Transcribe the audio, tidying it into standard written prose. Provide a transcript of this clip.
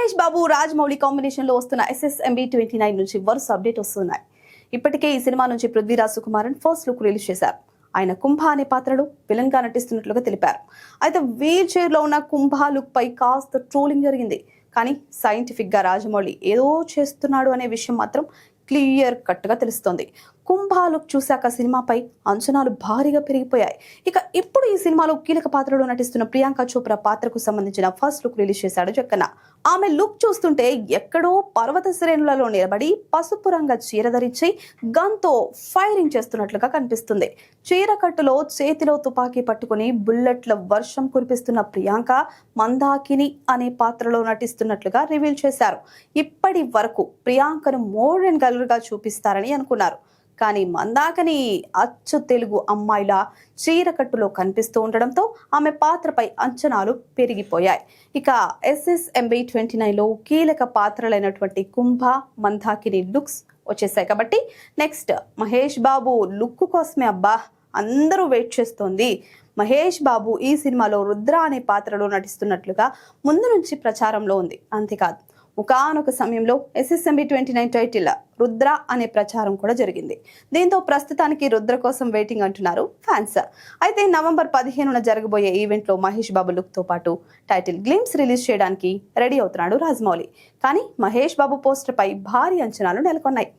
Mahesh Babu Rajamouli combination లో వస్తున్న SSMB 29 నుంచి వరుస అప్డేట్ వస్తున్నాయి. ఇప్పటికే ఈ సినిమా నుంచి Prithviraj Sukumaran first look release చేశారు. ఆయన కుంభ అనే పాత్రలో విలన్ గా నటిస్తున్నట్లుగా తెలిపారు. అయితే వీల్ చైర్ లో ఉన్న కుంభ లుక్ పై కాస్త ట్రోలింగ్ జరిగింది. కానీ సైంటిఫిక్ గా రాజమౌళి ఏదో చేస్తున్నాడు అనే విషయం మాత్రం క్లియర్ కట్ గా తెలుస్తోంది. కుంభ లుక్ చూశాక సినిమాపై అంచనాలు భారీగా పెరిగిపోయాయి. ఇక ఇప్పుడు ఈ సినిమాలో కీలక పాత్రలో నటిస్తున్న ప్రియాంక చోప్రా పాత్రకు సంబంధించిన ఫస్ట్ లుక్ రిలీజ్ చేశాడు జక్కన్న. ఆమె లుక్ చూస్తుంటే ఎక్కడో పర్వత శ్రేణులలో నిలబడి పసుపు రంగు చీర ధరించి గన్తో ఫైరింగ్ చేస్తున్నట్లుగా కనిపిస్తుంది. చీర కట్టులో చేతిలో తుపాకీ పట్టుకుని బుల్లెట్ల వర్షం కురిపిస్తున్న ప్రియాంక మందాకిని అనే పాత్రలో నటిస్తున్నట్లుగా రివీల్ చేశారు. ఇప్పటి వరకు ప్రియాంకను మోడర్న్ గర్ల్ గా చూపిస్తారని అనుకున్నారు. కానీ మందాకని అచ్చు తెలుగు అమ్మాయిలా చీరకట్టులో కనిపిస్తూ ఉండడంతో ఆమె పాత్రపై అంచనాలు పెరిగిపోయాయి. ఇక SSMB 29లో కీలక పాత్రలైనటువంటి కుంభ, మందాకిని లుక్స్ వచ్చేసాయి. కాబట్టి నెక్స్ట్ మహేష్ బాబు లుక్ కోసమే అబ్బా అందరూ వెయిట్ చేస్తోంది. మహేష్ బాబు ఈ సినిమాలో రుద్ర అనే పాత్రలో నటిస్తున్నట్లుగా ముందు నుంచి ప్రచారంలో ఉంది. అంతేకాదు ఒకానొక సమయంలో SSMB 29 టైటిల్ రుద్ర అనే ప్రచారం కూడా జరిగింది. దీంతో ప్రస్తుతానికి రుద్ర కోసం వెయిటింగ్ అంటున్నారు ఫ్యాన్స్. అయితే నవంబర్ 15న జరగబోయే ఈవెంట్ లో మహేష్ బాబు లుక్ తో పాటు టైటిల్ గ్లింప్స్ రిలీజ్ చేయడానికి రెడీ అవుతున్నాడు రాజమౌళి. కానీ మహేష్ బాబు పోస్టర్ పై భారీ అంచనాలు నెలకొన్నాయి.